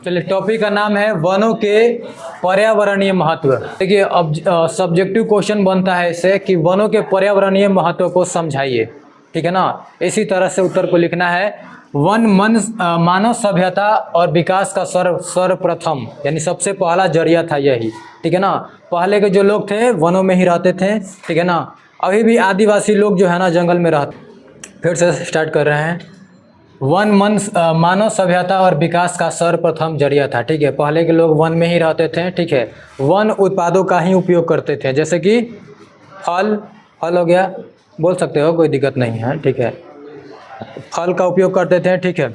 चलिए, टॉपिक का नाम है वनों के पर्यावरणीय महत्व। देखिए, अब सब्जेक्टिव क्वेश्चन बनता है इससे कि वनों के पर्यावरणीय महत्व को समझाइए, ठीक है ना। इसी तरह से उत्तर को लिखना है। वन मानव सभ्यता और विकास का सर्वप्रथम यानी सबसे पहला जरिया था यही, ठीक है ना। पहले के जो लोग थे वनों में ही रहते थे, ठीक है ना। अभी भी आदिवासी लोग जो है ना जंगल में रहते। फिर से स्टार्ट कर रहे हैं। वन मानव सभ्यता और विकास का सर्वप्रथम जरिया था, ठीक है। पहले के लोग वन में ही रहते थे, ठीक है। वन उत्पादों का ही उपयोग करते थे, जैसे कि फल हो गया, बोल सकते हो, कोई दिक्कत नहीं है, ठीक है। फल का उपयोग करते थे, ठीक है।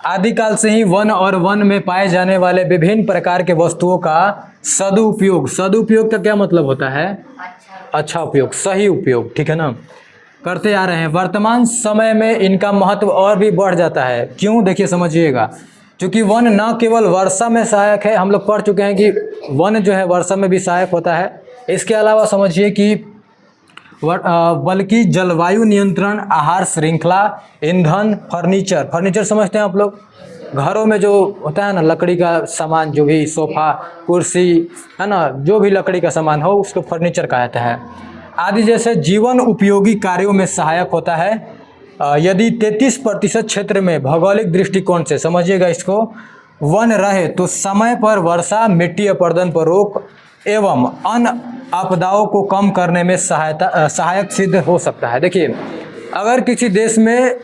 आदिकाल से ही वन और वन में पाए जाने वाले विभिन्न प्रकार के वस्तुओं का सदुपयोग का क्या मतलब होता है? अच्छा उपयोग, सही उपयोग, ठीक है ना, करते आ रहे हैं। वर्तमान समय में इनका महत्व और भी बढ़ जाता है। क्यों? देखिए, समझिएगा। क्योंकि वन न केवल वर्षा में सहायक है, हम लोग पढ़ चुके हैं कि वन जो है वर्षा में भी सहायक होता है। इसके अलावा समझिए कि बल्कि जलवायु नियंत्रण, आहार श्रृंखला, ईंधन, फर्नीचर समझते हैं आप लोग? घरों में जो होता है ना लकड़ी का सामान, जो भी सोफा, कुर्सी है ना, जो भी लकड़ी का सामान हो उसको फर्नीचर कहते हैं, आदि जैसे जीवन उपयोगी कार्यों में सहायक होता है। यदि 33% क्षेत्र में भौगोलिक दृष्टिकोण से, समझिएगा इसको, वन रहे तो समय पर वर्षा, मिट्टी अपरदन पर रोक एवं अन्य आपदाओं को कम करने में सहायक सिद्ध हो सकता है। देखिए, अगर किसी देश में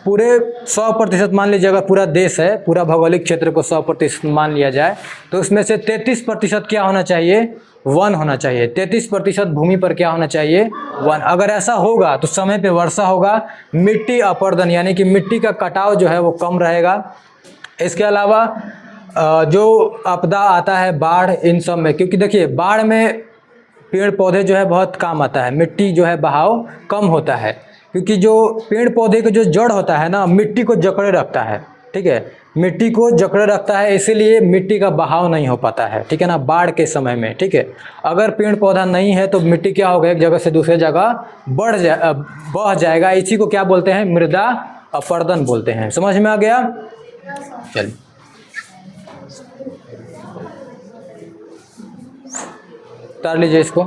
पूरे 100% मान लीजिए, अगर पूरा देश है, पूरा भौगोलिक क्षेत्र को 100% मान लिया जाए, तो उसमें से 33% क्या होना चाहिए? वन होना चाहिए। 33% भूमि पर क्या होना चाहिए? वन। अगर ऐसा होगा तो समय पे वर्षा होगा, मिट्टी अपरदन यानी कि मिट्टी का कटाव जो है वो कम रहेगा। इसके अलावा जो आपदा आता है, बाढ़, इन सब में, क्योंकि देखिए बाढ़ में पेड़ पौधे जो है बहुत काम आता है, मिट्टी जो है बहाव कम होता है, क्योंकि जो पेड़ पौधे का जो जड़ होता है ना, मिट्टी को जकड़े रखता है, ठीक है, मिट्टी को जकड़े रखता है, इसीलिए मिट्टी का बहाव नहीं हो पाता है, ठीक है ना, बाढ़ के समय में, ठीक है। अगर पेड़ पौधा नहीं है तो मिट्टी क्या होगा, एक जगह से दूसरे जगह बह जाएगा। इसी को क्या बोलते हैं? मृदा अपरदन बोलते हैं। समझ में आ गया? चलिए, उतार लीजिए इसको।